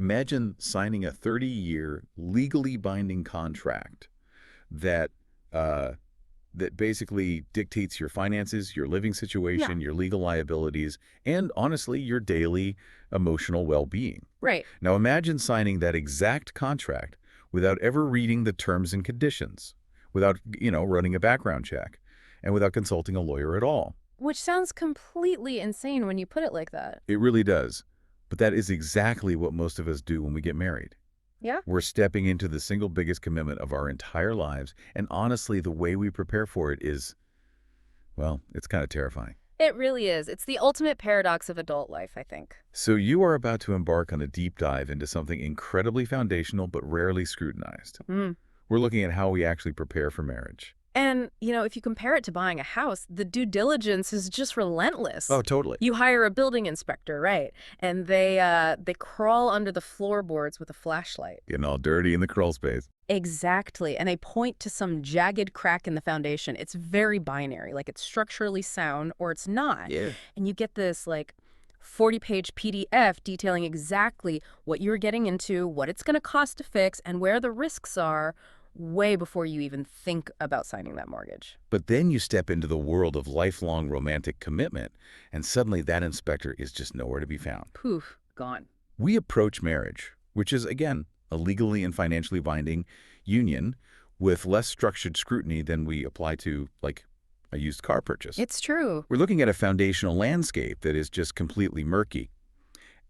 Imagine signing a 30-year legally binding contract that uh, that basically dictates your finances, your living Yeah. situation, your legal liabilities, and honestly, your daily emotional well-being. Right. Now imagine signing that exact contract without ever reading the terms and conditions, without, running a background check, and without consulting a lawyer at all. Which sounds completely insane when you put it like that. It really does. But that is exactly what most of us do when we get married. Yeah. We're stepping into the single biggest commitment of our entire lives, and honestly, the way we prepare for it is, well, it's kind of terrifying. It really is. It's the ultimate paradox of adult life, I think. So you are about to embark on a deep dive into something incredibly foundational but rarely scrutinized. Mm. We're looking at how we actually prepare for marriage. And, if you compare it to buying a house, the due diligence is just relentless. Oh, totally. You hire a building inspector, right? And they crawl under the floorboards with a flashlight. Getting all dirty in the crawl space. Exactly. And they point to some jagged crack in the foundation. It's very binary, like it's structurally sound or it's not. Yeah. And you get this 40-page PDF detailing exactly what you're getting into, what it's going to cost to fix, and where the risks are way before you even think about signing that mortgage. But then you step into the world of lifelong romantic commitment, and suddenly that inspector is just nowhere to be found. Poof, gone. We approach marriage, which is, again, a legally and financially binding union, with less structured scrutiny than we apply to, like, a used car purchase. It's true. We're looking at a foundational landscape that is just completely murky.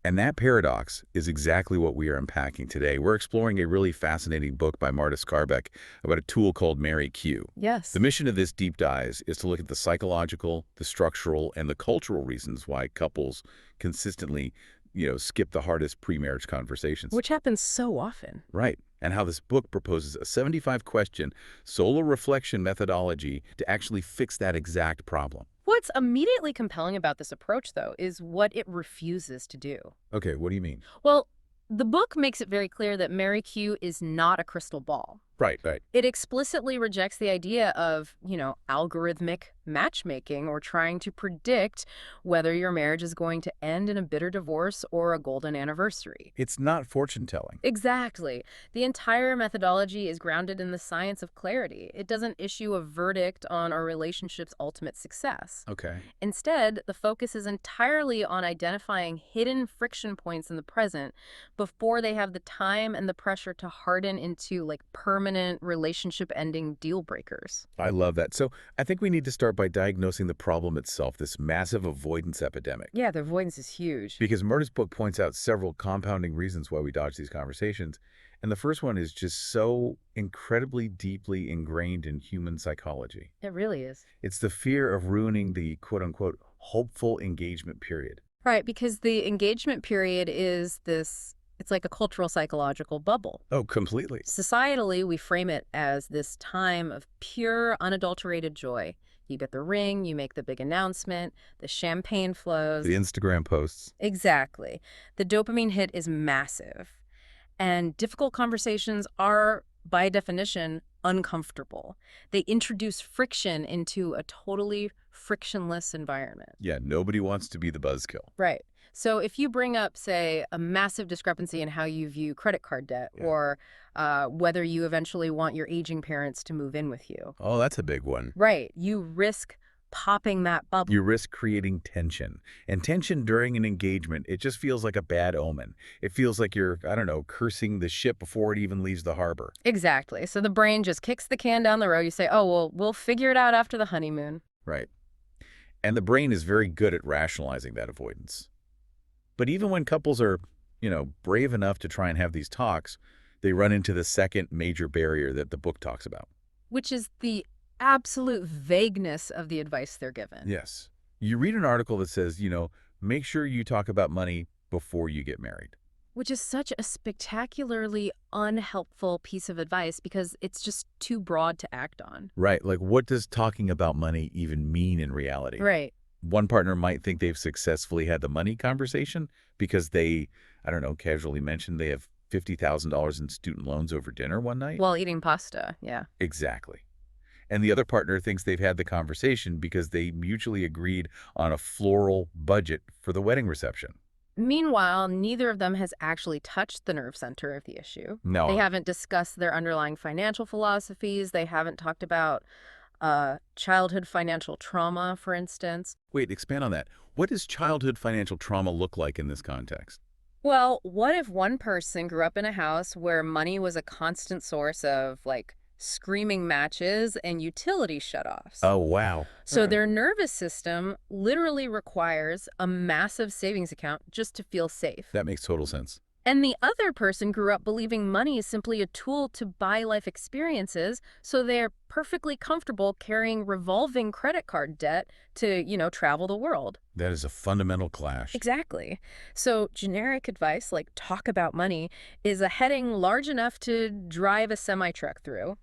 And that paradox is exactly what we are unpacking today. We're exploring a really fascinating book by Marta Skarbek about a tool called MarryQ. Yes. The mission of this deep dive is to look at the psychological, the structural, and the cultural reasons why couples consistently, skip the hardest pre-marriage conversations. Which happens so often. Right. And how this book proposes a 75-question solo reflection methodology to actually fix that exact problem. What's immediately compelling about this approach, though, is what it refuses to do. Okay, what do you mean? Well, the book makes it very clear that MarryQ is not a crystal ball. Right, right. It explicitly rejects the idea of, algorithmic matchmaking or trying to predict whether your marriage is going to end in a bitter divorce or a golden anniversary. It's not fortune telling. Exactly. The entire methodology is grounded in the science of clarity. It doesn't issue a verdict on our relationship's ultimate success. Okay. Instead, the focus is entirely on identifying hidden friction points in the present before they have the time and the pressure to harden into permanent relationship-ending deal breakers. I love that. So I think we need to start by diagnosing the problem itself, this massive avoidance epidemic. Yeah, the avoidance is huge. Because Murda's book points out several compounding reasons why we dodge these conversations. And the first one is just so incredibly deeply ingrained in human psychology. It really is. It's the fear of ruining the quote-unquote hopeful engagement period. Right, because the engagement period is it's like a cultural psychological bubble. Oh, completely. Societally, we frame it as this time of pure, unadulterated joy. You get the ring, you make the big announcement, the champagne flows. The Instagram posts. Exactly. The dopamine hit is massive. And difficult conversations are, by definition, uncomfortable. They introduce friction into a totally frictionless environment. Yeah, nobody wants to be the buzzkill. Right. So if you bring up, say, a massive discrepancy in how you view credit card debt or whether you eventually want your aging parents to move in with you. Oh, that's a big one. Right. You risk popping that bubble. You risk creating tension. And tension during an engagement, it just feels like a bad omen. It feels like you're, I don't know, cursing the ship before it even leaves the harbor. Exactly. So the brain just kicks the can down the road. You say, oh, well, we'll figure it out after the honeymoon. Right. And the brain is very good at rationalizing that avoidance. But even when couples are, brave enough to try and have these talks, they run into the second major barrier that the book talks about. Which is the absolute vagueness of the advice they're given. Yes. You read an article that says, make sure you talk about money before you get married. Which is such a spectacularly unhelpful piece of advice because it's just too broad to act on. Right. Like, what does talking about money even mean in reality? Right. One partner might think they've successfully had the money conversation because they, I don't know, casually mentioned they have $50,000 in student loans over dinner one night. While eating pasta, yeah. Exactly. And the other partner thinks they've had the conversation because they mutually agreed on a floral budget for the wedding reception. Meanwhile, neither of them has actually touched the nerve center of the issue. They No. haven't discussed their underlying financial philosophies. They haven't talked about childhood financial trauma, for instance. Wait, expand on that. What does childhood financial trauma look like in this context? Well, what if one person grew up in a house where money was a constant source of, like, screaming matches and utility shutoffs? Oh, wow. So their nervous system literally requires a massive savings account just to feel safe. That makes total sense. And the other person grew up believing money is simply a tool to buy life experiences, so they're perfectly comfortable carrying revolving credit card debt to, travel the world. That is a fundamental clash. Exactly. So generic advice like talk about money is a heading large enough to drive a semi-truck through.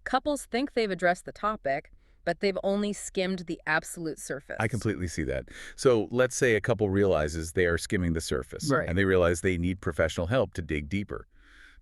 Couples think they've addressed the topic, but they've only skimmed the absolute I surface. completely see that. So let's say a couple realizes they are skimming the surface, Right. and they realize they need professional help to dig deeper.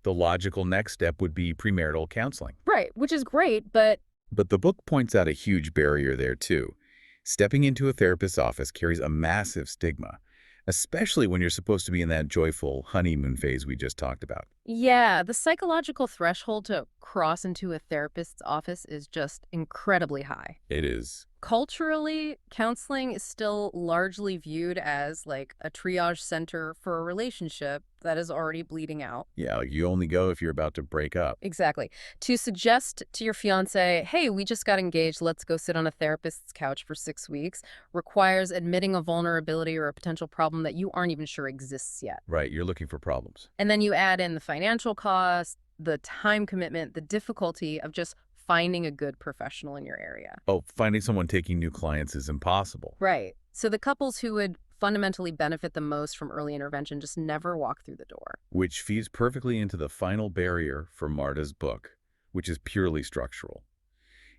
The logical next step would be premarital counseling. Right, which is great, but But the book points out a huge barrier there, too. Stepping into a therapist's office carries a massive stigma, especially when you're supposed to be in that joyful honeymoon phase we just talked about. yeah, the psychological threshold to cross into a therapist's office is just incredibly high. It is. Culturally, counseling is still largely viewed as like a triage center for a relationship that is already bleeding out. Yeah, like you only go if you're about to break up. Exactly. To suggest to your fiance, hey, we just got engaged, let's go sit on a therapist's couch for 6 weeks, requires admitting a vulnerability or a potential problem that you aren't even sure exists yet. Right, you're looking for problems. And then you add in the financial cost, the time commitment, the difficulty of just finding a good professional in your area. Oh, finding someone taking new clients is impossible, Right. So the couples who would fundamentally benefit the most from early intervention just never walk through the door. which feeds perfectly into the final barrier for Marta's book, which is purely structural.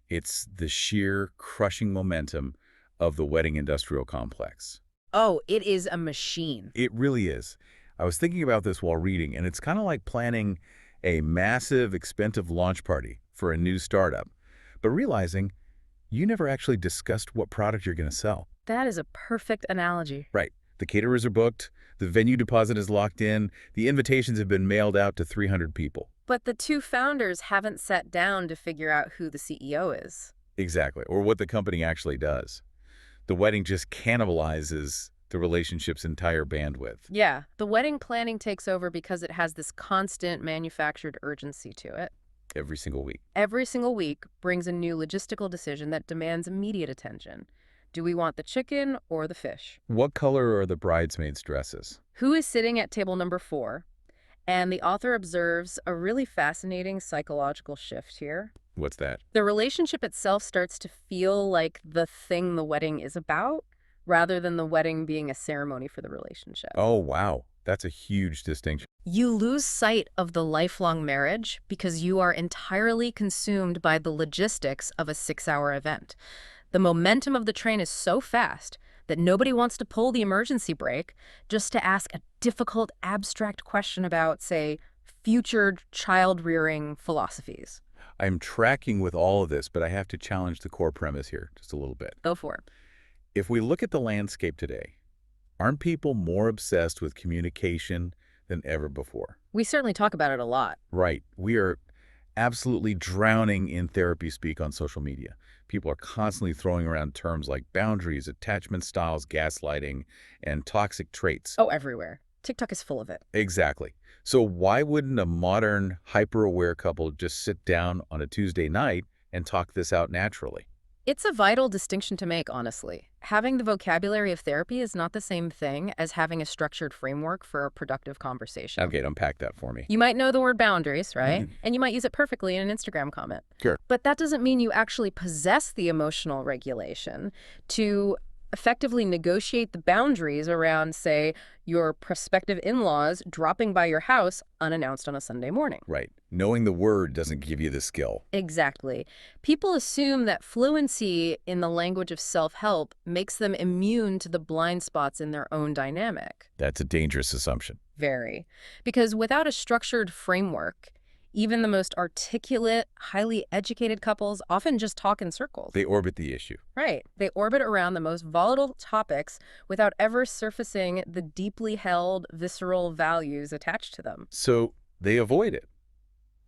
It's the sheer crushing momentum of the wedding industrial complex. Oh, it is a machine. It really is. I was thinking about this while reading, and it's kind of like planning a massive, expensive launch party for a new startup, but realizing you never actually discussed what product you're going to sell. That is a perfect analogy. Right. The caterers are booked, the venue deposit is locked in, the invitations have been mailed out to 300 people. But the two founders haven't sat down to figure out who the CEO is. Exactly. Or what the company actually does. The wedding just cannibalizes the relationship's entire bandwidth Yeah, the wedding planning takes over because it has this constant manufactured urgency to it. every single week. Every single week brings a new logistical decision that demands immediate attention. Do we want the chicken or the fish? What color are the bridesmaids' dresses? Who is sitting at table number 4? And the author observes a really fascinating psychological shift here. What's that? The relationship itself starts to feel like the thing the wedding is about, rather than the wedding being a ceremony for the relationship. Oh, wow. That's a huge distinction. You lose sight of the lifelong marriage because you are entirely consumed by the logistics of a 6-hour event. The momentum of the train is so fast that nobody wants to pull the emergency brake just to ask a difficult, abstract question about, say, future child-rearing philosophies. I'm tracking with all of this, but I have to challenge the core premise here just a little bit. Go for it. If we look at the landscape today, aren't people more obsessed with communication than ever before? We certainly talk about it a lot. Right. We are absolutely drowning in therapy speak on social media. People are constantly throwing around terms like boundaries, attachment styles, gaslighting, and toxic traits. Oh, everywhere. TikTok is full of it. Exactly. So why wouldn't a modern, hyper-aware couple just sit down on a Tuesday night and talk this out naturally? It's a vital distinction to make, honestly. Having the vocabulary of therapy is not the same thing as having a structured framework for a productive conversation. Okay, unpack that for me. You might know the word boundaries, right? Mhm. And you might use it perfectly in an Instagram comment. Sure. But that doesn't mean you actually possess the emotional regulation to effectively negotiate the boundaries around, say, your prospective in-laws dropping by your house unannounced on a Sunday morning. Right. Knowing the word doesn't give you the skill. Exactly. People assume that fluency in the language of self-help makes them immune to the blind spots in their own dynamic. That's a dangerous assumption. Very. Because without a structured framework, Even the most articulate, highly educated couples often just talk in circles. They orbit the issue. Right. They orbit around the most volatile topics without ever surfacing the deeply held, visceral values attached to them. So they avoid it.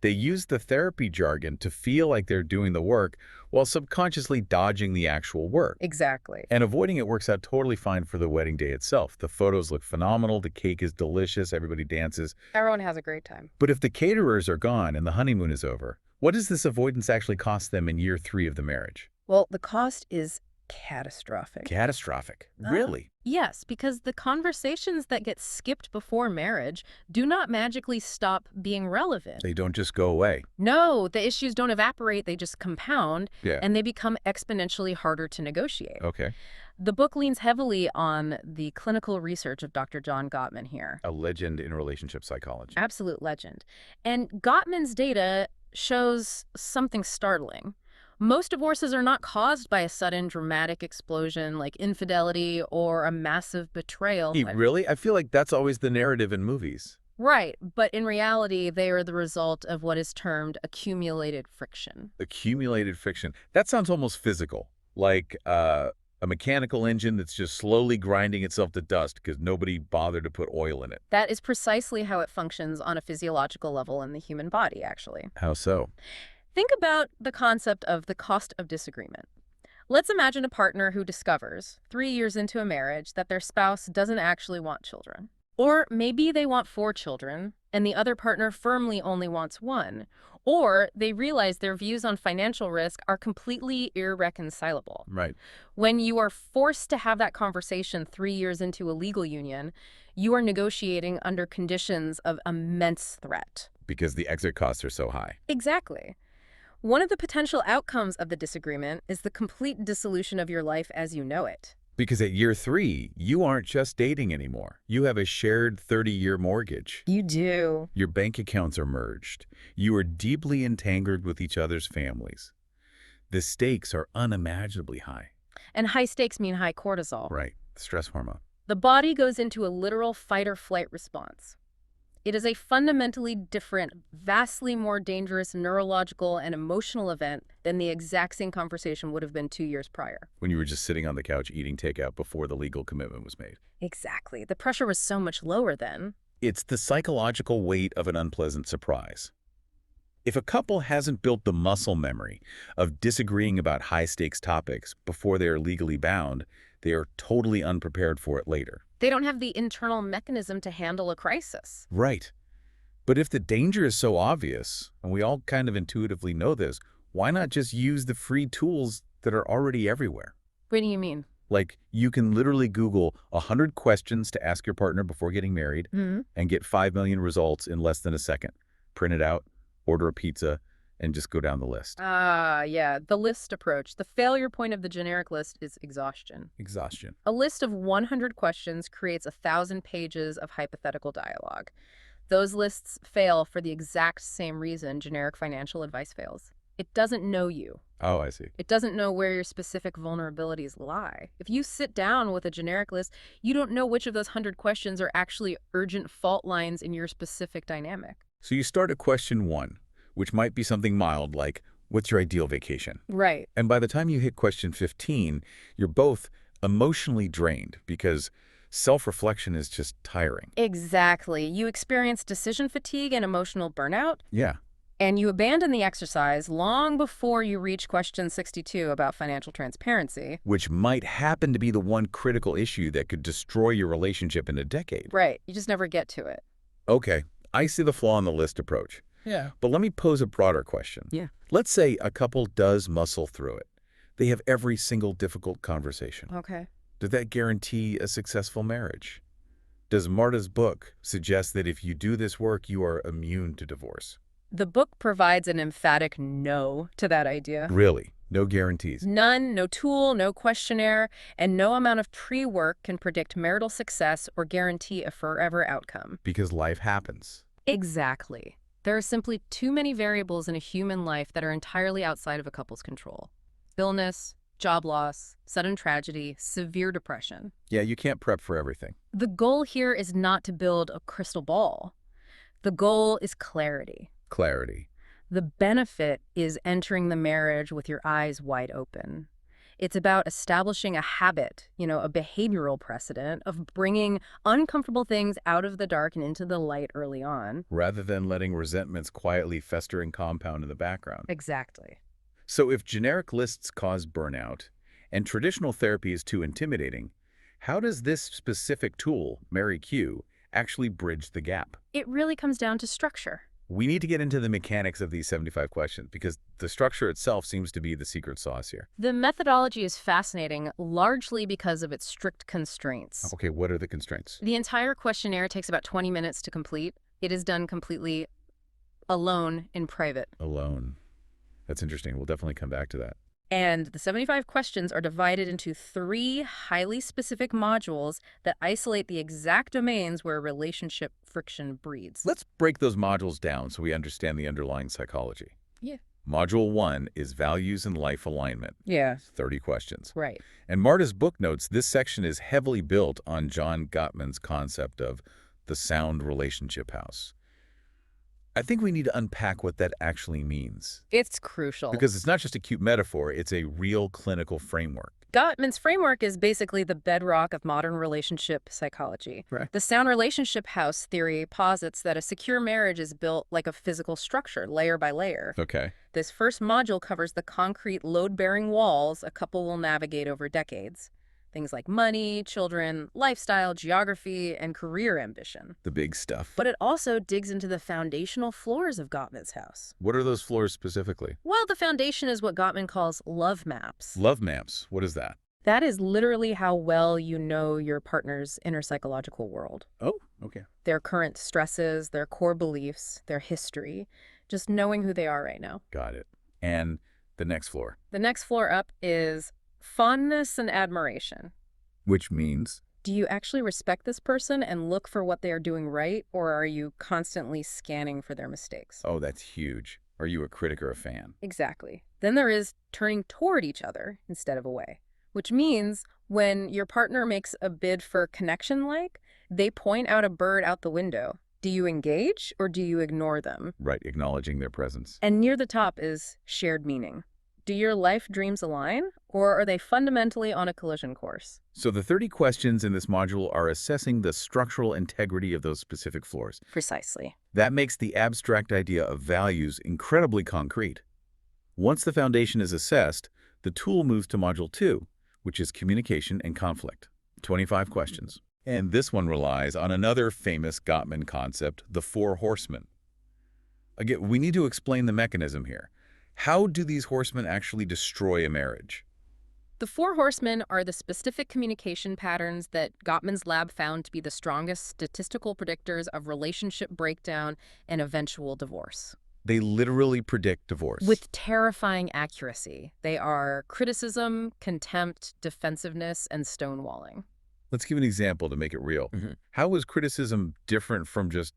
They use the therapy jargon to feel like they're doing the work while subconsciously dodging the actual work. Exactly. And avoiding it works out totally fine for the wedding day itself. The photos look phenomenal, the cake is delicious, everybody dances. Everyone has a great time. But if the caterers are gone and the honeymoon is over, what does this avoidance actually cost them in year 3 of the marriage? Well, the cost is catastrophic. Catastrophic. Really? Yes, because the conversations that get skipped before marriage do not magically stop being relevant. They don't just go away. No, the issues don't evaporate, they just compound, Yeah. and they become exponentially harder to negotiate. Okay. The book leans heavily on the clinical research of Dr. John Gottman here. A legend in relationship psychology. Absolute legend. And Gottman's data shows something startling. Most divorces are not caused by a sudden dramatic explosion like infidelity or a massive betrayal. Really? I feel like that's always the narrative in movies. Right, but in reality, they are the result of what is termed accumulated friction. Accumulated friction. That sounds almost physical, like a mechanical engine that's just slowly grinding itself to dust because nobody bothered to put oil in it. That is precisely how it functions on a physiological level in the human body, actually. How so? Think about the concept of the cost of disagreement. Let's imagine a partner who discovers, 3 years into a marriage, that their spouse doesn't actually want children. Or maybe they want 4 children, and the other partner firmly only wants 1. Or they realize their views on financial risk are completely irreconcilable. Right. When you are forced to have that conversation 3 years into a legal union, you are negotiating under conditions of immense threat. Because the exit costs are so high. Exactly. One of the potential outcomes of the disagreement is the complete dissolution of your life as you know it. Because at year 3, you aren't just dating anymore. You have a shared 30-year mortgage. You do. Your bank accounts are merged. You are deeply entangled with each other's families. The stakes are unimaginably high. And high stakes mean high cortisol. Right. Stress hormone. The body goes into a literal fight or flight response. It is a fundamentally different, vastly more dangerous neurological and emotional event than the exact same conversation would have been 2 years prior. When you were just sitting on the couch eating takeout before the legal commitment was made. Exactly. The pressure was so much lower then. It's the psychological weight of an unpleasant surprise. If a couple hasn't built the muscle memory of disagreeing about high-stakes topics before they are legally bound, they are totally unprepared for it later. They don't have the internal mechanism to handle a crisis. Right. But if the danger is so obvious, and we all kind of intuitively know this, why not just use the free tools that are already everywhere? What do you mean? Like, you can literally Google 100 questions to ask your partner before getting married and get 5 million results in less than a second. Print it out, order a pizza, and just go down the list. Yeah, the list approach. The failure point of the generic list is exhaustion. Exhaustion. A list of 100 questions creates 1,000 pages of hypothetical dialogue. Those lists fail for the exact same reason generic financial advice fails. It doesn't know you. Oh, I see. It doesn't know where your specific vulnerabilities lie. If you sit down with a generic list, you don't know which of those 100 questions are actually urgent fault lines in your specific dynamic. So you start at question 1, which might be something mild like, what's your ideal vacation? Right. And by the time you hit question 15, you're both emotionally drained because self-reflection is just tiring. Exactly. You experience decision fatigue and emotional burnout, Yeah. and you abandon the exercise long before you reach question 62 about financial transparency. Which might happen to be the one critical issue that could destroy your relationship in a decade. Right. You just never get to it. Okay, I see the flaw in the list approach. Yeah. But let me pose a broader question. Yeah. Let's say a couple does muscle through it. They have every single difficult conversation. Okay. Does that guarantee a successful marriage? Does Marta's book suggest that if you do this work, you are immune to divorce? The book provides an emphatic no to that idea. Really? No guarantees? None, no tool, no questionnaire, and no amount of pre-work can predict marital success or guarantee a forever outcome. Because life happens. Exactly. There are simply too many variables in a human life that are entirely outside of a couple's control. Illness, job loss, sudden tragedy, severe depression. Yeah, you can't prep for everything. The goal here is not to build a crystal ball. The goal is clarity. Clarity. The benefit is entering the marriage with your eyes wide open. It's about establishing a habit, a behavioral precedent of bringing uncomfortable things out of the dark and into the light early on. Rather than letting resentments quietly fester and compound in the background. Exactly. So if generic lists cause burnout and traditional therapy is too intimidating, how does this specific tool, MarryQ, actually bridge the gap? It really comes down to structure. We need to get into the mechanics of these 75 questions because the structure itself seems to be the secret sauce here. The methodology is fascinating, largely because of its strict constraints. Okay, what are the constraints? The entire questionnaire takes about 20 minutes to complete. It is done completely alone in private. Alone. That's interesting. We'll definitely come back to that. And the 75 questions are divided into 3 highly specific modules that isolate the exact domains where relationship friction breeds. Let's break those modules down so we understand the underlying psychology. Yeah. Module 1 is values and life alignment. Yeah. 30 questions. Right. And Marta's book notes this section is heavily built on John Gottman's concept of the sound relationship house. I think we need to unpack what that actually means. It's crucial. Because it's not just a cute metaphor, it's a real clinical framework. Gottman's framework is basically the bedrock of modern relationship psychology. Right. The sound relationship house theory posits that a secure marriage is built like a physical structure, layer by layer. Okay. This first module covers the concrete load-bearing walls a couple will navigate over decades. Things like money, children, lifestyle, geography, and career ambition. The big stuff. But it also digs into the foundational floors of Gottman's house. What are those floors specifically? Well, the foundation is what Gottman calls love maps. Love maps. What is that? That is literally how well you know your partner's inner psychological world. Oh, okay. Their current stresses, their core beliefs, their history. Just knowing who they are right now. Got it. And the next floor? The next floor up is fondness and admiration. Which means? Do you actually respect this person and look for what they are doing right, or are you constantly scanning for their mistakes? Oh, that's huge. Are you a critic or a fan? Exactly. Then there is turning toward each other instead of away, which means when your partner makes a bid for connection like, they point out a bird out the window. Do you engage or do you ignore them? Right, acknowledging their presence. And near the top is shared meaning. Do your life dreams align, or are they fundamentally on a collision course? So the 30 questions in this module are assessing the structural integrity of those specific floors. Precisely. That makes the abstract idea of values incredibly concrete. Once the foundation is assessed, the tool moves to Module 2, which is communication and conflict. 25 questions. And this one relies on another famous Gottman concept, the 4 horsemen. Again, we need to explain the mechanism here. How do these horsemen actually destroy a marriage? The 4 horsemen are the specific communication patterns that Gottman's lab found to be the strongest statistical predictors of relationship breakdown and eventual divorce. They literally predict divorce. With terrifying accuracy. They are criticism, contempt, defensiveness, and stonewalling. Let's give an example to make it real. How is criticism different from just,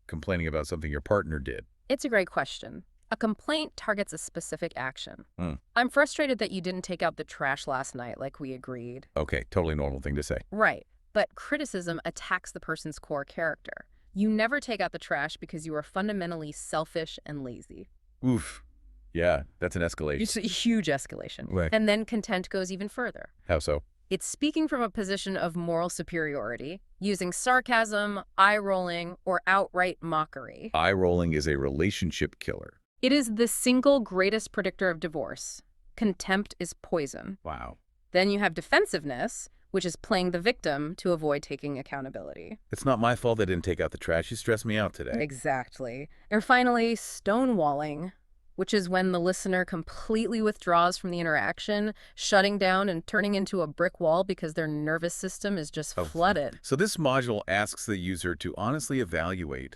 complaining about something your partner did? It's a great question. A complaint targets a specific action. Mm. I'm frustrated that you didn't take out the trash last night like we agreed. Okay, totally normal thing to say. Right. But criticism attacks the person's core character. You never take out the trash because you are fundamentally selfish and lazy. Oof. Yeah, that's an escalation. It's a huge escalation. Right. And then contempt goes even further. How so? It's speaking from a position of moral superiority, using sarcasm, eye-rolling, or outright mockery. Eye-rolling is a relationship killer. It is the single greatest predictor of divorce. Contempt is poison. Wow. Then you have defensiveness, which is playing the victim to avoid taking accountability. It's not my fault I didn't take out the trash. You stressed me out today. Exactly. And finally, stonewalling, which is when the listener completely withdraws from the interaction, shutting down and turning into a brick wall because their nervous system is just flooded. So this module asks the user to honestly evaluate,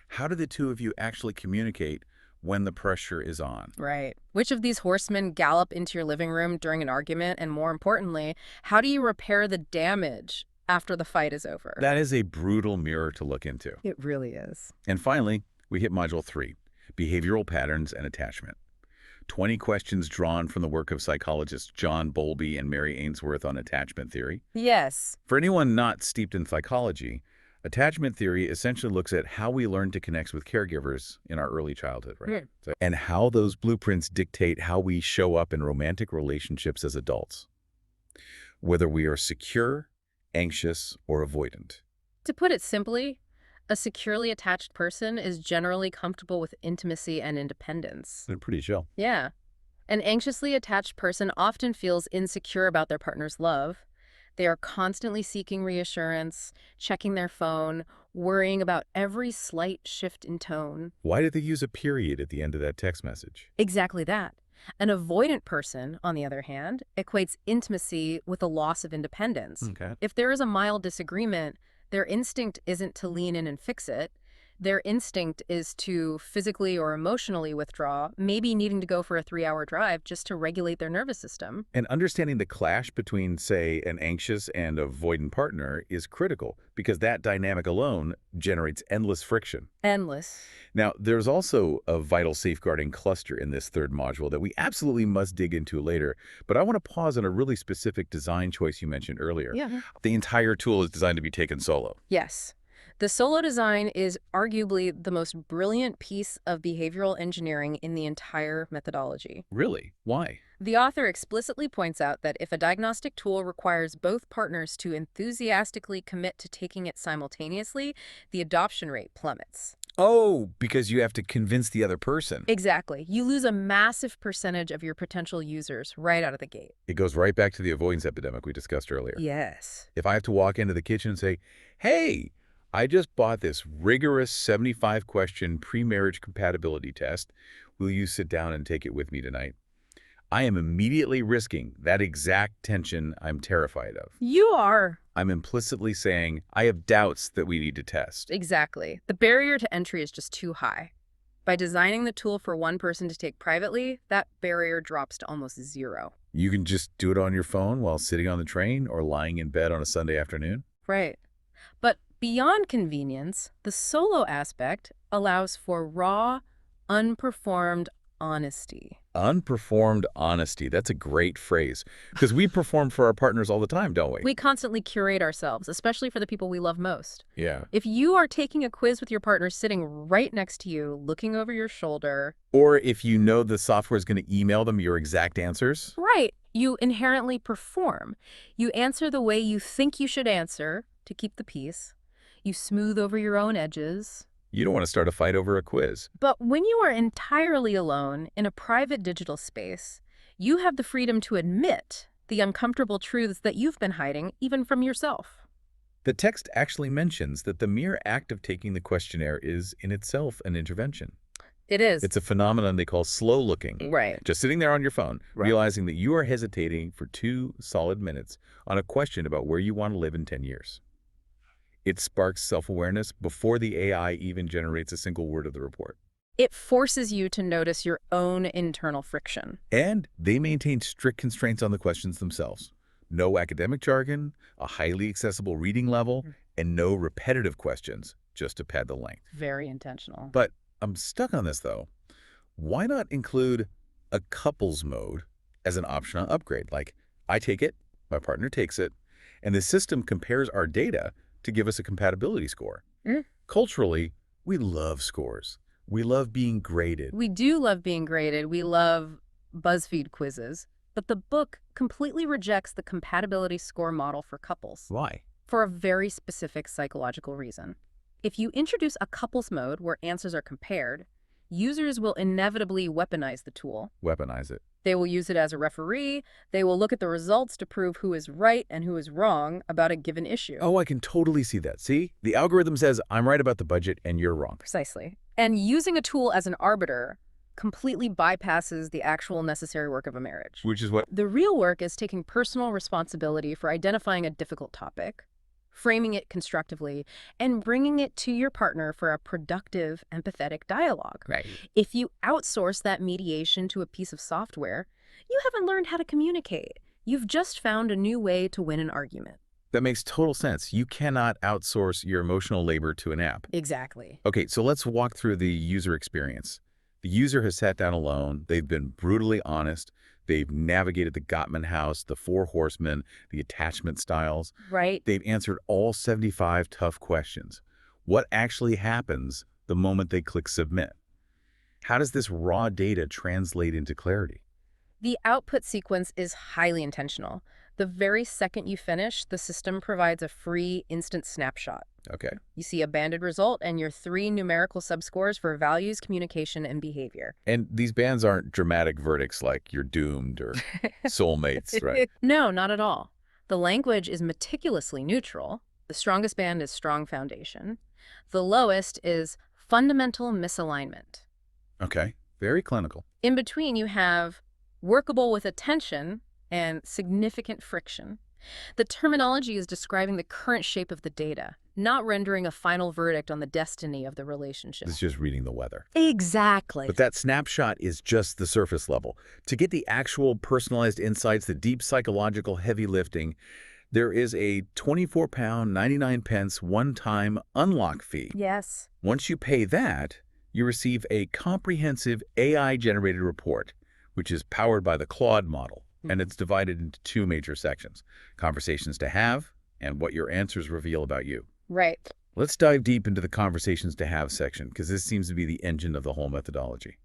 how do the two of you actually communicate when the pressure is on? Right. Which of these horsemen gallop into your living room during an argument? And more importantly, how do you repair the damage after the fight is over? That is a brutal mirror to look into. It really is. And finally, we hit Module 3, behavioral patterns and attachment. 20 questions drawn from the work of psychologists John Bowlby and Mary Ainsworth on attachment theory. Yes. For anyone not steeped in psychology, Attachment theory essentially looks at how we learn to connect with caregivers in our early childhood, right? And how those blueprints dictate how we show up in romantic relationships as adults, whether we are secure, anxious, or avoidant. To put it simply, a securely attached person is generally comfortable with intimacy and independence. They're pretty chill. Yeah. An anxiously attached person often feels insecure about their partner's love. They are constantly seeking reassurance, checking their phone, worrying about every slight shift in tone. Why did they use a period at the end of that text message? Exactly that. An avoidant person, on the other hand, equates intimacy with a loss of independence. Okay. If there is a mild disagreement, their instinct isn't to lean in and fix it. Their instinct is to physically or emotionally withdraw, maybe needing to go for a 3-hour drive just to regulate their nervous system. And understanding the clash between, say, an anxious and avoidant partner is critical because that dynamic alone generates endless friction. Endless. Now, there's also a vital safeguarding cluster in this third module that we absolutely must dig into later, but I want to pause on a really specific design choice you mentioned earlier. Yeah. The entire tool is designed to be taken solo. Yes. The solo design is arguably the most brilliant piece of behavioral engineering in the entire methodology. Really? Why? The author explicitly points out that if a diagnostic tool requires both partners to enthusiastically commit to taking it simultaneously, the adoption rate plummets. Oh, because you have to convince the other person. Exactly. You lose a massive percentage of your potential users right out of the gate. It goes right back to the avoidance epidemic we discussed earlier. Yes. If I have to walk into the kitchen and say, hey, I just bought this rigorous 75-question pre-marriage compatibility test. Will you sit down and take it with me tonight? I am immediately risking that exact tension I'm terrified of. You are. I'm implicitly saying, I have doubts that we need to test. Exactly. The barrier to entry is just too high. By designing the tool for one person to take privately, that barrier drops to almost zero. You can just do it on your phone while sitting on the train or lying in bed on a Sunday afternoon. Right. But beyond convenience, the solo aspect allows for raw, unperformed honesty. Unperformed honesty. That's a great phrase. Because we perform for our partners all the time, don't we? We constantly curate ourselves, especially for the people we love most. Yeah. If you are taking a quiz with your partner sitting right next to you, looking over your shoulder. Or if you know the software is going to email them your exact answers. Right. You inherently perform. You answer the way you think you should answer to keep the peace. You smooth over your own edges. You don't want to start a fight over a quiz. But when you are entirely alone in a private digital space, you have the freedom to admit the uncomfortable truths that you've been hiding, even from yourself. The text actually mentions that the mere act of taking the questionnaire is, in itself, an intervention. It is. It's a phenomenon they call slow looking. Right. Just sitting there on your phone, Right. realizing that you are hesitating for 2 solid minutes on a question about where you want to live in 10 years. It sparks self-awareness before the AI even generates a single word of the report. It forces you to notice your own internal friction. And they maintain strict constraints on the questions themselves. No academic jargon, a highly accessible reading level, and no repetitive questions, just to pad the length. Very intentional. But I'm stuck on this, though. Why not include a couples mode as an optional upgrade? Like, I take it, my partner takes it, and the system compares our data to give us a compatibility score. Culturally, we love scores. We love being graded. We do love being graded. We love BuzzFeed quizzes. But the book completely rejects the compatibility score model for couples. Why? For a very specific psychological reason. If you introduce a couples mode where answers are compared, users will inevitably weaponize the tool. Weaponize it. They will use it as a referee. They will look at the results to prove who is right and who is wrong about a given issue. Oh, I can totally see that. See? The algorithm says, I'm right about the budget and you're wrong. Precisely. And using a tool as an arbiter completely bypasses the actual necessary work of a marriage. Which is what? The real work is taking personal responsibility for identifying a difficult topic, framing it constructively, and bringing it to your partner for a productive, empathetic dialogue. Right. If you outsource that mediation to a piece of software, you haven't learned how to communicate. You've just found a new way to win an argument. That makes total sense. You cannot outsource your emotional labor to an app. Exactly. Okay, so let's walk through the user experience. The user has sat down alone. They've been brutally honest. They've navigated the Gottman House, the Four Horsemen, the attachment styles. Right. They've answered all 75 tough questions. What actually happens the moment they click submit? How does this raw data translate into clarity? The output sequence is highly intentional. The very second you finish, the system provides a free instant snapshot. Okay. You see a banded result and your 3 numerical subscores for values, communication, and behavior. And these bands aren't dramatic verdicts like you're doomed or soulmates, right? No, not at all. The language is meticulously neutral. The strongest band is strong foundation. The lowest is fundamental misalignment. Okay. Very clinical. In between, you have workable with attention and significant friction. The terminology is describing the current shape of the data, not rendering a final verdict on the destiny of the relationship. It's just reading the weather. Exactly. But that snapshot is just the surface level. To get the actual personalized insights, the deep psychological heavy lifting, there is a £24, 99 pence one-time unlock fee. Yes. Once you pay that, you receive a comprehensive AI-generated report, which is powered by the Claude model, and it's divided into 2 major sections: conversations to have and what your answers reveal about you. Right. Let's dive deep into the conversations to have section, because this seems to be the engine of the whole methodology.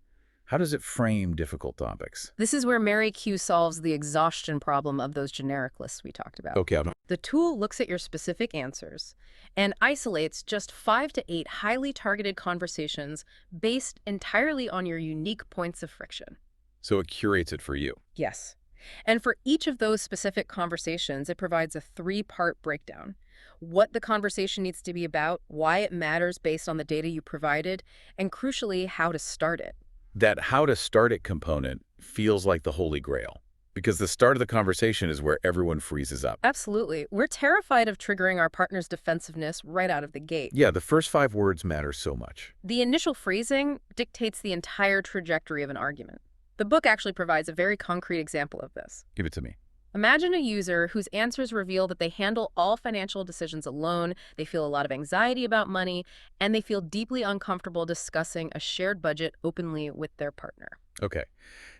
How does it frame difficult topics? This is where MarryQ solves the exhaustion problem of those generic lists we talked about. Okay, The tool looks at your specific answers and isolates just 5 to 8 highly targeted conversations based entirely on your unique points of friction. so it curates it for you. Yes. And for each of those specific conversations, it provides a 3-part breakdown. What the conversation needs to be about, why it matters based on the data you provided, and crucially, how to start it. That how to start it component feels like the holy grail, because the start of the conversation is where everyone freezes up. Absolutely. We're terrified of triggering our partner's defensiveness right out of the gate. Yeah, the first 5 words matter so much. The initial phrasing dictates the entire trajectory of an argument. The book actually provides a very concrete example of this. Give it to me. Imagine a user whose answers reveal that they handle all financial decisions alone, they feel a lot of anxiety about money, and they feel deeply uncomfortable discussing a shared budget openly with their partner. Okay.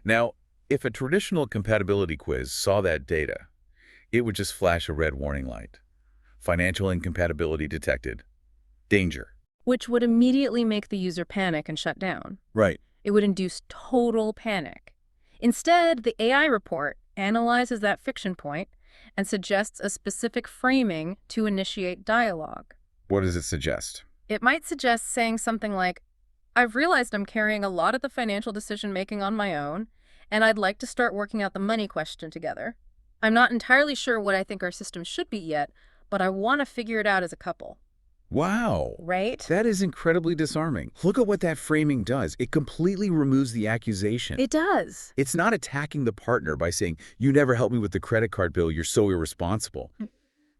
Now, if a traditional compatibility quiz saw that data, it would just flash a red warning light. Financial incompatibility detected. Danger. Which would immediately make the user panic and shut down. Right. It would induce total panic. Instead, the AI report analyzes that friction point and suggests a specific framing to initiate dialogue. What does it suggest? It might suggest saying something like, I've realized I'm carrying a lot of the financial decision-making on my own, and I'd like to start working out the money question together. I'm not entirely sure what I think our system should be yet, but I want to figure it out as a couple. Wow. Right? That is incredibly disarming. Look at what that framing does. It completely removes the accusation. It does. It's not attacking the partner by saying, you never helped me with the credit card bill, you're so irresponsible.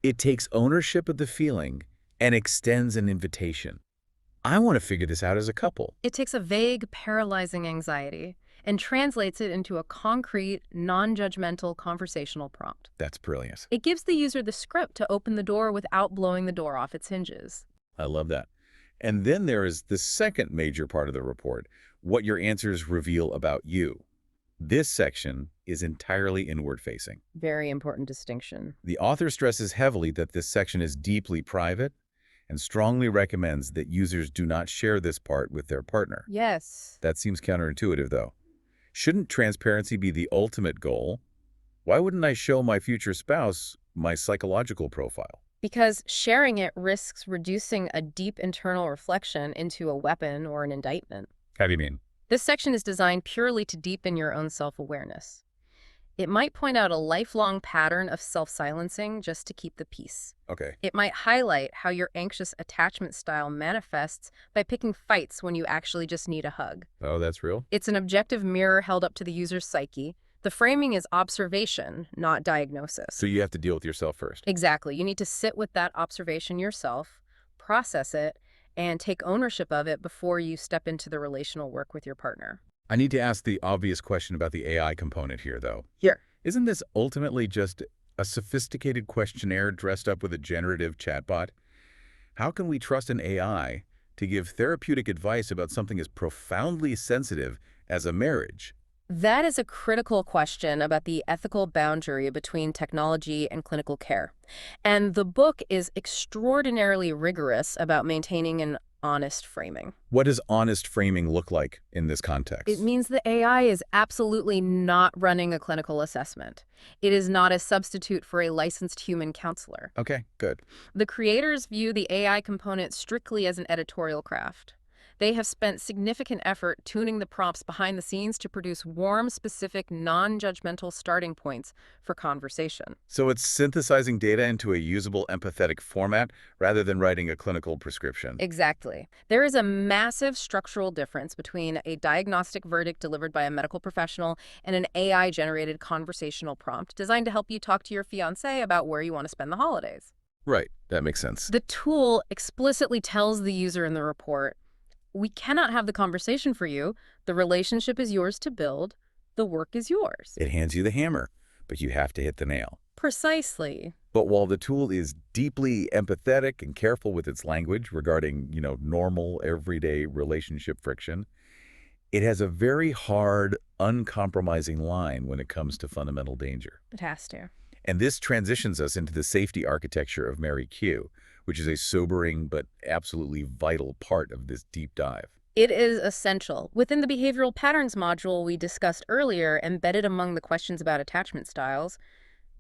It takes ownership of the feeling and extends an invitation. I want to figure this out as a couple. It takes a vague, paralyzing anxiety and translates it into a concrete, non-judgmental conversational prompt. That's brilliant. It gives the user the script to open the door without blowing the door off its hinges. I love that. And then there is the second major part of the report, what your answers reveal about you. This section is entirely inward-facing. Very important distinction. The author stresses heavily that this section is deeply private and strongly recommends that users do not share this part with their partner. Yes. That seems counterintuitive, though. Shouldn't transparency be the ultimate goal? Why wouldn't I show my future spouse my psychological profile? Because sharing it risks reducing a deep internal reflection into a weapon or an indictment. How do you mean? This section is designed purely to deepen your own self-awareness. It might point out a lifelong pattern of self-silencing just to keep the peace. Okay. It might highlight how your anxious attachment style manifests by picking fights when you actually just need a hug. Oh, that's real? It's an objective mirror held up to the user's psyche. The framing is observation, not diagnosis. So you have to deal with yourself first. Exactly. You need to sit with that observation yourself, process it, and take ownership of it before you step into the relational work with your partner. I need to ask the obvious question about the AI component here, though. Here. Isn't this ultimately just a sophisticated questionnaire dressed up with a generative chatbot? How can we trust an AI to give therapeutic advice about something as profoundly sensitive as a marriage? That is a critical question about the ethical boundary between technology and clinical care. And the book is extraordinarily rigorous about maintaining an honest framing. What does honest framing look like in this It context? means the AI is absolutely not running a clinical assessment. It is not a substitute for a licensed human counselor. Okay, good. The creators view the AI component strictly as an editorial craft. They have spent significant effort tuning the prompts behind the scenes to produce warm, specific, non-judgmental starting points for conversation. So it's synthesizing data into a usable, empathetic format rather than writing a clinical prescription. Exactly. There is a massive structural difference between a diagnostic verdict delivered by a medical professional and an AI-generated conversational prompt designed to help you talk to your fiancé about where you want to spend the holidays. Right, that makes sense. The tool explicitly tells the user in the report, we cannot have the conversation for you. The relationship is yours to build. The work is yours. It hands you the hammer, but you have to hit the nail. Precisely. But while the tool is deeply empathetic and careful with its language regarding, normal, everyday relationship friction, it has a very hard, uncompromising line when it comes to fundamental danger. It has to. And this transitions us into the safety architecture of MarryQ, which is a sobering but absolutely vital part of this deep dive. It is essential. Within the behavioral patterns module we discussed earlier, embedded among the questions about attachment styles,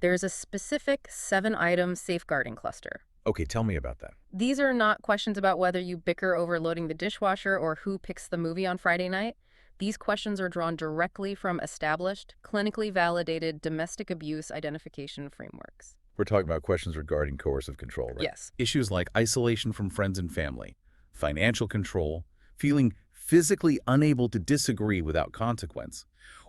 there's a specific 7-item safeguarding cluster. Okay, tell me about that. These are not questions about whether you bicker over loading the dishwasher or who picks the movie on Friday night. These questions are drawn directly from established, clinically validated domestic abuse identification frameworks. We're talking about questions regarding coercive control, right? Yes. Issues like isolation from friends and family, financial control, feeling physically unable to disagree without consequence,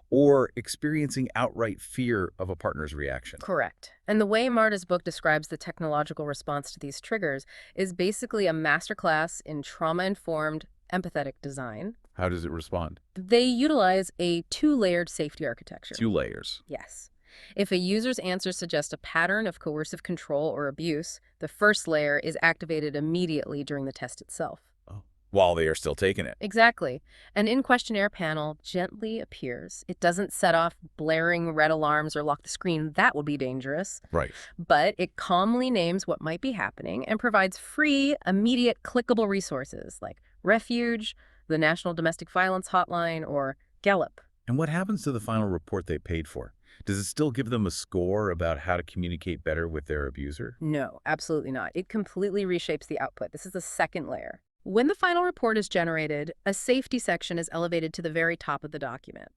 or experiencing outright fear of a partner's reaction. Correct. And the way Marta's book describes the technological response to these triggers is basically a masterclass in trauma-informed, empathetic design. How does it respond? They utilize a 2-layered safety architecture. 2 layers. Yes. If a user's answers suggest a pattern of coercive control or abuse, the first layer is activated immediately during the test itself. Oh. While they are still taking it. Exactly. An in-questionnaire panel gently appears. It doesn't set off blaring red alarms or lock the screen. That would be dangerous. Right. But it calmly names what might be happening and provides free, immediate, clickable resources like Refuge, the National Domestic Violence Hotline, or Gallup. And what happens to the final report they paid for? Does it still give them a score about how to communicate better with their abuser? No, absolutely not. It completely reshapes the output. This is the second layer. When the final report is generated, a safety section is elevated to the very top of the document.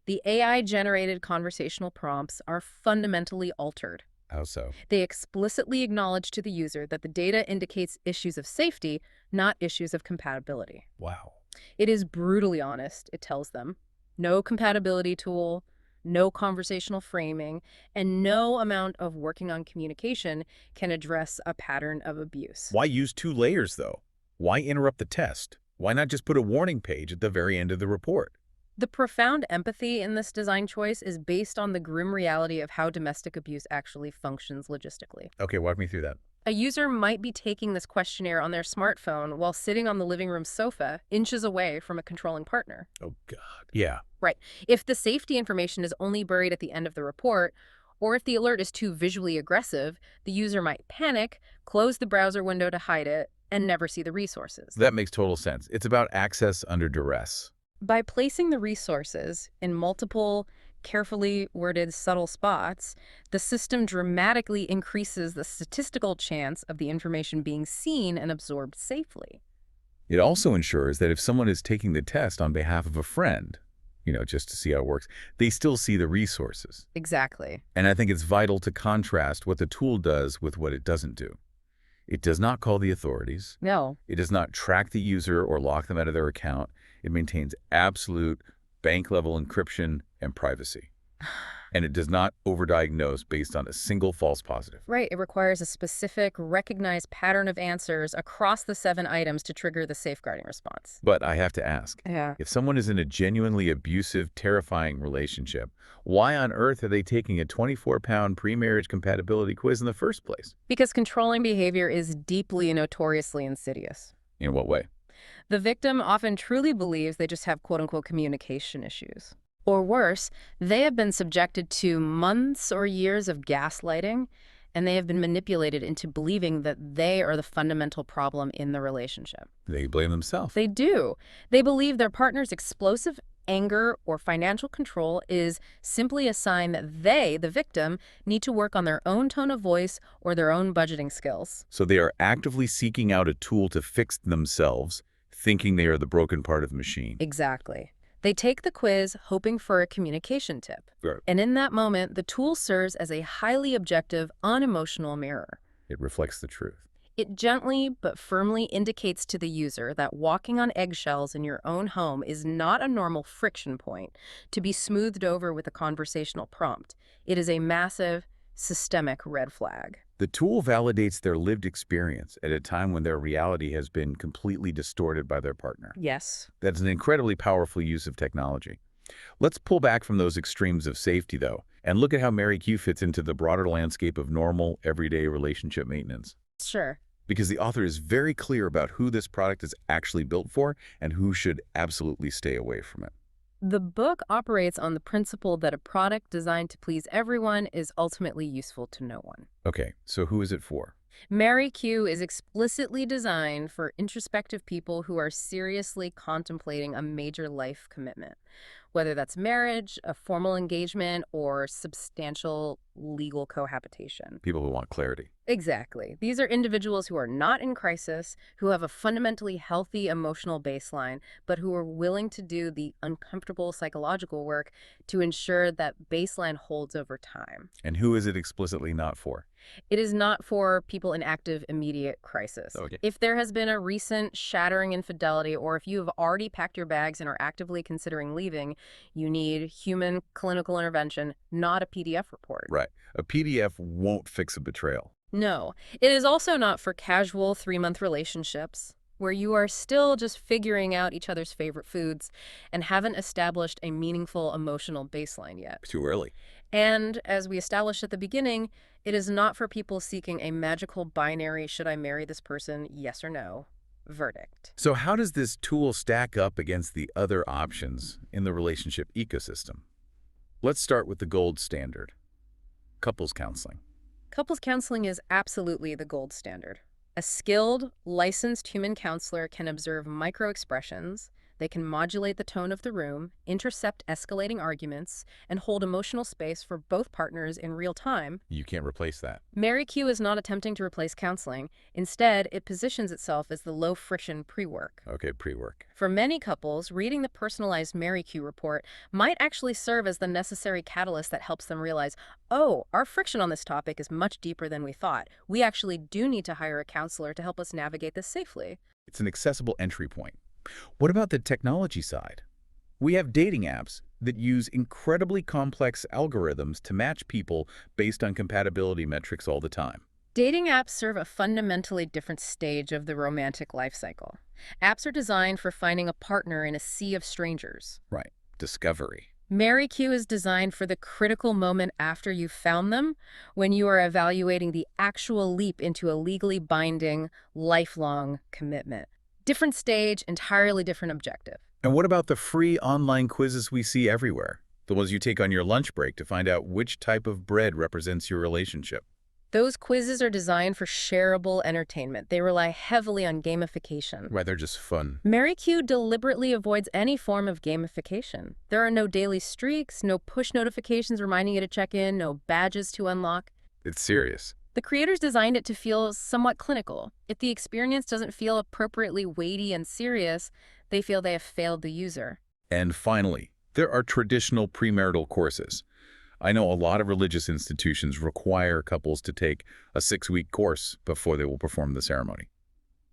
The AI-generated conversational prompts are fundamentally altered. How so? They explicitly acknowledge to the user that the data indicates issues of safety, not issues of compatibility. Wow. It is brutally honest, it tells them. No compatibility tool, no conversational framing, and no amount of working on communication can address a pattern of abuse. Why use 2 layers, though? Why interrupt the test? Why not just put a warning page at the very end of the report? The profound empathy in this design choice is based on the grim reality of how domestic abuse actually functions logistically. Okay, walk me through that. A user might be taking this questionnaire on their smartphone while sitting on the living room sofa, inches away from a controlling partner. Oh, God. Yeah. Right. If the safety information is only buried at the end of the report, or if the alert is too visually aggressive, the user might panic, close the browser window to hide it, and never see the resources. That makes total sense. It's about access under duress. By placing the resources in multiple, carefully worded, subtle spots, the system dramatically increases the statistical chance of the information being seen and absorbed safely. It also ensures that if someone is taking the test on behalf of a friend, just to see how it works, they still see the resources. Exactly. And I think it's vital to contrast what the tool does with what it doesn't do. It does not call the authorities. No. It does not track the user or lock them out of their account. It maintains absolute bank-level encryption and privacy. And it does not overdiagnose based on a single false positive. Right. It requires a specific, recognized pattern of answers across the 7 items to trigger the safeguarding response. But I have to ask, Yeah. if someone is in a genuinely abusive, terrifying relationship, why on earth are they taking a 24-pound pre-marriage compatibility quiz in the first place? Because controlling behavior is deeply and notoriously insidious. In what way? The victim often truly believes they just have quote-unquote communication issues. Or worse, they have been subjected to months or years of gaslighting, and they have been manipulated into believing that they are the fundamental problem in the relationship. They blame themselves. They do. They believe their partner's explosive anger or financial control is simply a sign that they, the victim, need to work on their own tone of voice or their own budgeting skills. So they are actively seeking out a tool to fix themselves, thinking they are the broken part of the machine. Exactly. They take the quiz hoping for a communication tip. Right. And in that moment, the tool serves as a highly objective, unemotional mirror. It reflects the truth. It gently but firmly indicates to the user that walking on eggshells in your own home is not a normal friction point to be smoothed over with a conversational prompt. It is a massive, systemic red flag. The tool validates their lived experience at a time when their reality has been completely distorted by their partner. Yes. That's an incredibly powerful use of technology. Let's pull back from those extremes of safety, though, and look at how MarryQ fits into the broader landscape of normal, everyday relationship maintenance. Sure. Because the author is very clear about who this product is actually built for and who should absolutely stay away from it. The book operates on the principle that a product designed to please everyone is ultimately useful to no one. Okay, so who is it for? MarryQ is explicitly designed for introspective people who are seriously contemplating a major life commitment, whether that's marriage, a formal engagement, or substantial legal cohabitation. People who want clarity. Exactly. These are individuals who are not in crisis, who have a fundamentally healthy emotional baseline, but who are willing to do the uncomfortable psychological work to ensure that baseline holds over time. And who is it explicitly not for? It is not for people in active immediate crisis. Okay. If there has been a recent shattering infidelity, or if you have already packed your bags and are actively considering leaving, you need human clinical intervention, not a PDF report. Right. A PDF won't fix a betrayal. No, it is also not for casual 3-month relationships where you are still just figuring out each other's favorite foods and haven't established a meaningful emotional baseline yet. Too early. And as we established at the beginning, it is not for people seeking a magical binary, should I marry this person, yes or no, verdict. So how does this tool stack up against the other options in the relationship ecosystem? Let's start with the gold standard, couples counseling. Couples counseling is absolutely the gold standard. A skilled, licensed human counselor can observe micro-expressions, they can modulate the tone of the room, intercept escalating arguments, and hold emotional space for both partners in real time. You can't replace that. MarryQ is not attempting to replace counseling. Instead, it positions itself as the low-friction pre-work. Okay, pre-work. For many couples, reading the personalized MarryQ report might actually serve as the necessary catalyst that helps them realize, oh, our friction on this topic is much deeper than we thought. We actually do need to hire a counselor to help us navigate this safely. It's an accessible entry point. What about the technology side? We have dating apps that use incredibly complex algorithms to match people based on compatibility metrics all the time. Dating apps serve a fundamentally different stage of the romantic life cycle. Apps are designed for finding a partner in a sea of strangers. Right. Discovery. MarryQ is designed for the critical moment after you've found them, when you are evaluating the actual leap into a legally binding, lifelong commitment. Different stage, entirely different objective. And what about the free online quizzes we see everywhere? The ones you take on your lunch break to find out which type of bread represents your relationship. Those quizzes are designed for shareable entertainment. They rely heavily on gamification. Right, they're just fun. MarryQ deliberately avoids any form of gamification. There are no daily streaks, no push notifications reminding you to check in, no badges to unlock. It's serious. The creators designed it to feel somewhat clinical. If the experience doesn't feel appropriately weighty and serious, they feel they have failed the user. And finally, there are traditional premarital courses. I know a lot of religious institutions require couples to take a 6-week course before they will perform the ceremony.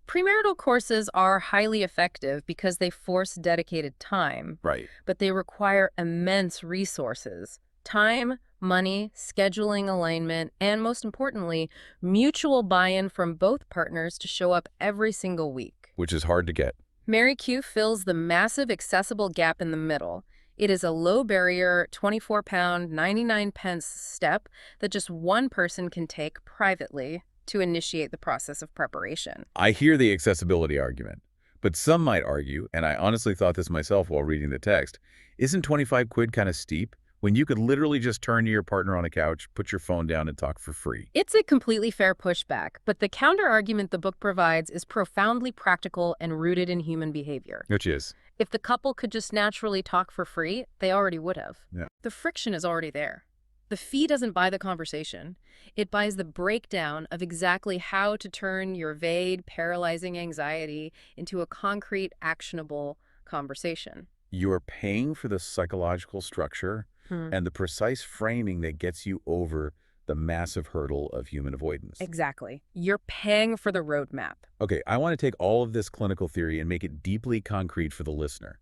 Premarital courses are highly effective because they force dedicated time, Right. but they require immense resources. Time, money, scheduling alignment, and most importantly, mutual buy-in from both partners to show up every single week. Which is hard to get. MarryQ fills the massive accessible gap in the middle. It is a low-barrier, 24-pound, 99-pence step that just one person can take privately to initiate the process of preparation. I hear the accessibility argument, But some might argue, and I honestly thought this myself while reading the text, isn't 25 quid kind of steep when you could literally just turn to your partner on a couch, put your phone down, and talk for free? It's a completely fair pushback, but the counter-argument the book provides is profoundly practical and rooted in human behavior. Which is? If the couple could just naturally talk for free, they already would have. Yeah. The friction is already there. The fee doesn't buy the conversation. It buys the breakdown of exactly how to turn your vague, paralyzing anxiety into a concrete, actionable conversation. You're paying for the psychological structure and the precise framing that gets you over the massive hurdle of human avoidance. Exactly. You're paying for the roadmap. Okay, I want to take all of this clinical theory and make it deeply concrete for the listener.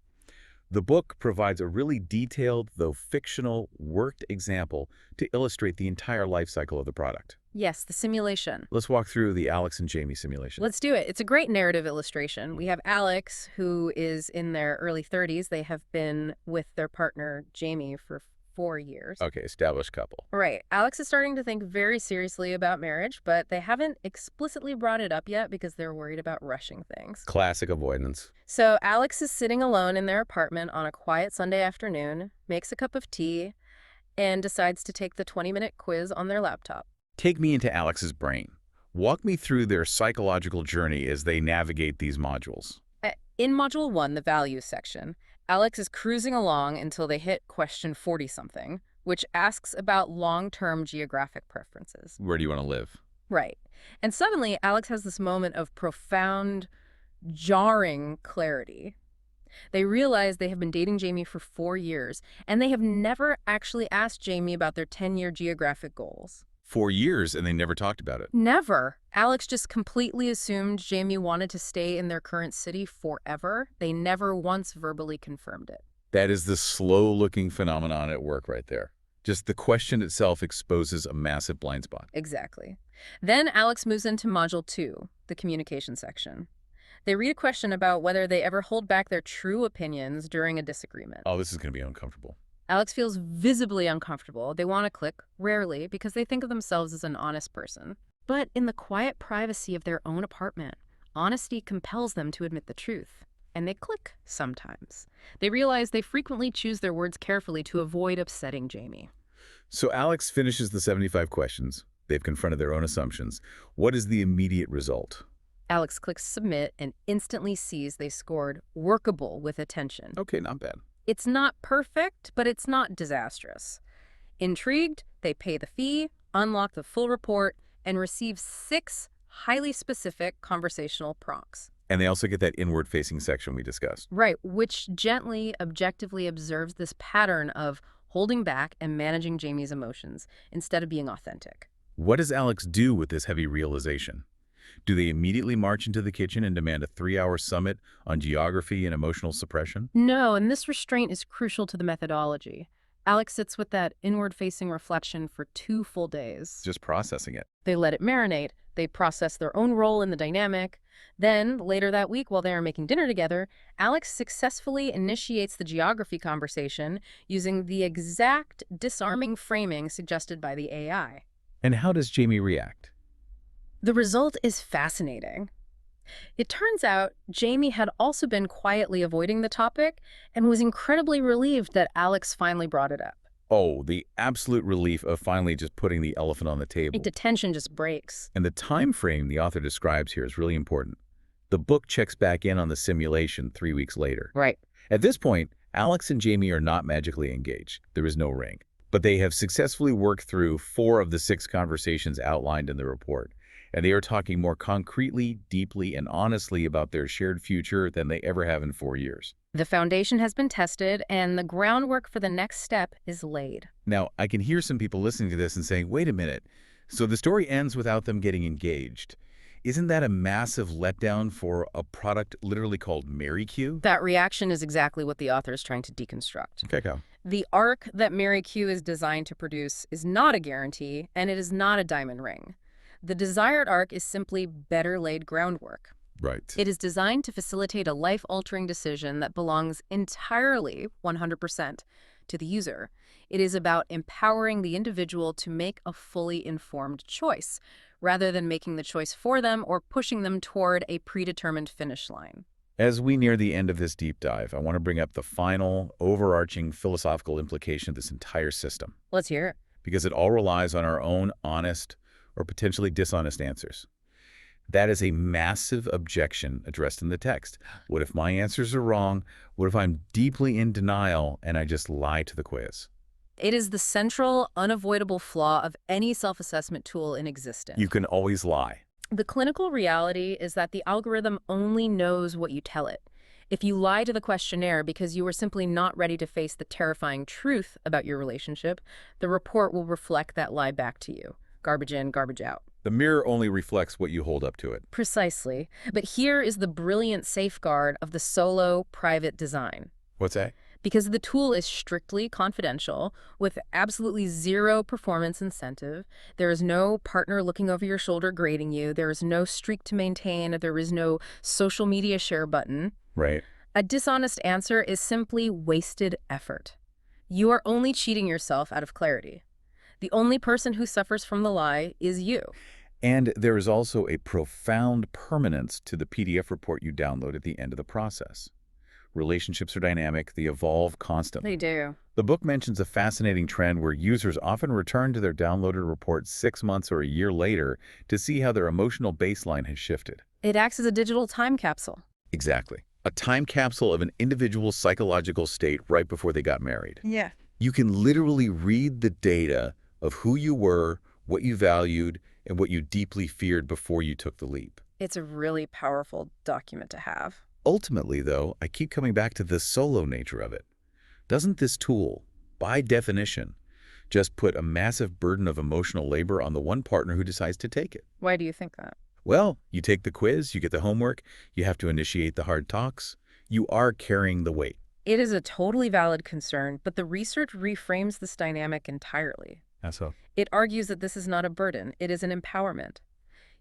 The book provides a really detailed, though fictional, worked example to illustrate the entire life cycle of the product. Yes, the simulation. Let's walk through the Alex and Jamie simulation. Let's do it. It's a great narrative illustration. We have Alex, who is in their early 30s. They have been with their partner, Jamie, for 4 years. Okay, established couple. Right. Alex is starting to think very seriously about marriage, but they haven't explicitly brought it up yet because they're worried about rushing things. Classic avoidance. So Alex is sitting alone in their apartment on a quiet Sunday afternoon, makes a cup of tea, and decides to take the 20-minute quiz on their laptop. Take me into Alex's brain. Walk me through their psychological journey as they navigate these modules. In Module 1, the values section, Alex is cruising along until they hit question 40-something, which asks about long-term geographic preferences. Where do you want to live? Right. And suddenly, Alex has this moment of profound, jarring clarity. They realize they have been dating Jamie for 4 years, and they have never actually asked Jamie about their 10-year geographic goals. 4 years, and they never talked about it. Never. Alex just completely assumed Jamie wanted to stay in their current city forever. They never once verbally confirmed it. That is the slow-looking phenomenon at work right there. Just the question itself exposes a massive blind spot. Exactly. Then Alex moves into Module 2, the communication section. They read a question about whether they ever hold back their true opinions during a disagreement. Oh, this is going to be uncomfortable. Alex feels visibly uncomfortable. They want to click, rarely, because they think of themselves as an honest person. But in the quiet privacy of their own apartment, honesty compels them to admit the truth. And they click sometimes. They realize they frequently choose their words carefully to avoid upsetting Jamie. So Alex finishes the 75 questions. They've confronted their own assumptions. What is the immediate result? Alex clicks submit and instantly sees they scored workable with attention. Okay, not bad. It's not perfect, but it's not disastrous. Intrigued, they pay the fee, unlock the full report, and receive 6 highly specific conversational prompts. And they also get that inward-facing section we discussed. Right, which gently, objectively observes this pattern of holding back and managing Jamie's emotions instead of being authentic. What does Alex do with this heavy realization? Do they immediately march into the kitchen and demand a 3-hour summit on geography and emotional suppression? No, and this restraint is crucial to the methodology. Alex sits with that inward-facing reflection for 2 full days. Just processing it. They let it marinate. They process their own role in the dynamic. Then, later that week, while they are making dinner together, Alex successfully initiates the geography conversation using the exact disarming framing suggested by the AI. And how does Jamie react? The result is fascinating. It turns out Jamie had also been quietly avoiding the topic and was incredibly relieved that Alex finally brought it up. Oh, the absolute relief of finally just putting the elephant on the table. The tension just breaks. And the time frame the author describes here is really important. The book checks back in on the simulation 3 weeks later. Right. At this point, Alex and Jamie are not magically engaged. There is no ring. But they have successfully worked through 4 of the 6 conversations outlined in the report. And they are talking more concretely, deeply, and honestly about their shared future than they ever have in 4 years. The foundation has been tested, and the groundwork for the next step is laid. Now, I can hear some people listening to this and saying, wait a minute, so the story ends without them getting engaged. Isn't that a massive letdown for a product literally called MarryQ? That reaction is exactly what the author is trying to deconstruct. Okay, go. The arc that MarryQ is designed to produce is not a guarantee, and it is not a diamond ring. The desired arc is simply better laid groundwork. Right. It is designed to facilitate a life-altering decision that belongs entirely, 100%, to the user. It is about empowering the individual to make a fully informed choice, rather than making the choice for them or pushing them toward a predetermined finish line. As we near the end of this deep dive, I want to bring up the final, overarching philosophical implication of this entire system, Let's hear it. because it all relies on our own honest or potentially dishonest answers. That is a massive objection addressed in the text. What if my answers are wrong? What if I'm deeply in denial and I just lie to the quiz? It is the central, unavoidable flaw of any self-assessment tool in existence. You can always lie. The clinical reality is that the algorithm only knows what you tell it. If you lie to the questionnaire because you were simply not ready to face the terrifying truth about your relationship, the report will reflect that lie back to you. Garbage in, garbage out. The mirror only reflects what you hold up to it. Precisely. But here is the brilliant safeguard of the solo private design. What's that? Because the tool is strictly confidential, with absolutely zero performance incentive, there is no partner looking over your shoulder grading you, there is no streak to maintain, there is no social media share button. Right. A dishonest answer is simply wasted effort. You are only cheating yourself out of clarity. The only person who suffers from the lie is you. And there is also a profound permanence to the PDF report you download at the end of the process. Relationships are dynamic, they evolve constantly. They do. The book mentions a fascinating trend where users often return to their downloaded report 6 months or a year later to see how their emotional baseline has shifted. It acts as a digital time capsule. Exactly. A time capsule of an individual's psychological state right before they got married. Yeah. You can literally read the data of who you were, what you valued, and what you deeply feared before you took the leap. It's a really powerful document to have. Ultimately, though, I keep coming back to the solo nature of it. Doesn't this tool, by definition, just put a massive burden of emotional labor on the one partner who decides to take it? Why do you think that? Well, you take the quiz, you get the homework, you have to initiate the hard talks. You are carrying the weight. It is a totally valid concern, but the research reframes this dynamic entirely. That's so. It argues that this is not a burden, it is an empowerment.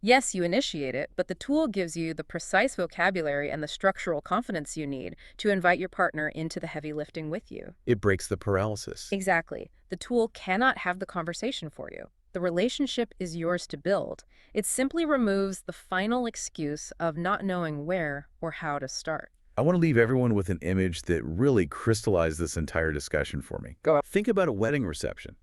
Yes, you initiate it, but the tool gives you the precise vocabulary and the structural confidence you need to invite your partner into the heavy lifting with you. It breaks the paralysis. Exactly. The tool cannot have the conversation for you. The relationship is yours to build. It simply removes the final excuse of not knowing where or how to start. I want to leave everyone with an image that really crystallized this entire discussion for me. Go ahead. Think about a wedding reception.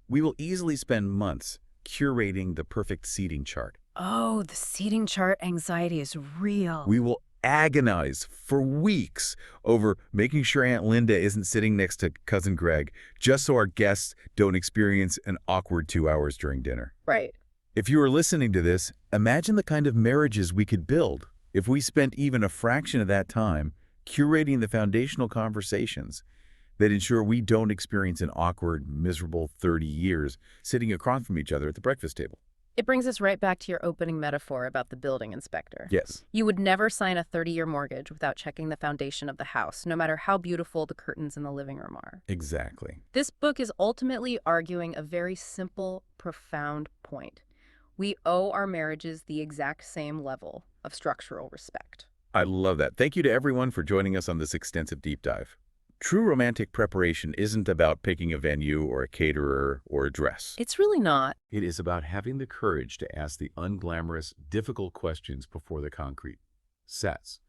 We will easily spend months curating the perfect seating chart. Oh, the seating chart anxiety is real. We will agonize for weeks over making sure Aunt Linda isn't sitting next to Cousin Greg, just so our guests don't experience an awkward 2 hours during dinner. Right. If you are listening to this, imagine the kind of marriages we could build if we spent even a fraction of that time curating the foundational conversations that ensure we don't experience an awkward, miserable 30 years sitting across from each other at the breakfast table. It brings us right back to your opening metaphor about the building inspector. Yes. You would never sign a 30-year mortgage without checking the foundation of the house, no matter how beautiful the curtains in the living room are. Exactly. This book is ultimately arguing a very simple, profound point. We owe our marriages the exact same level of structural respect. I love that. Thank you to everyone for joining us on this extensive deep dive. True romantic preparation isn't about picking a venue or a caterer or a dress. It's really not. It is about having the courage to ask the unglamorous, difficult questions before the concrete sets.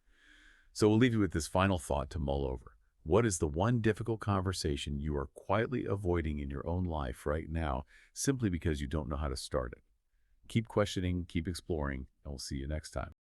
So we'll leave you with this final thought to mull over. What is the one difficult conversation you are quietly avoiding in your own life right now simply because you don't know how to start it? Keep questioning, keep exploring, and we'll see you next time.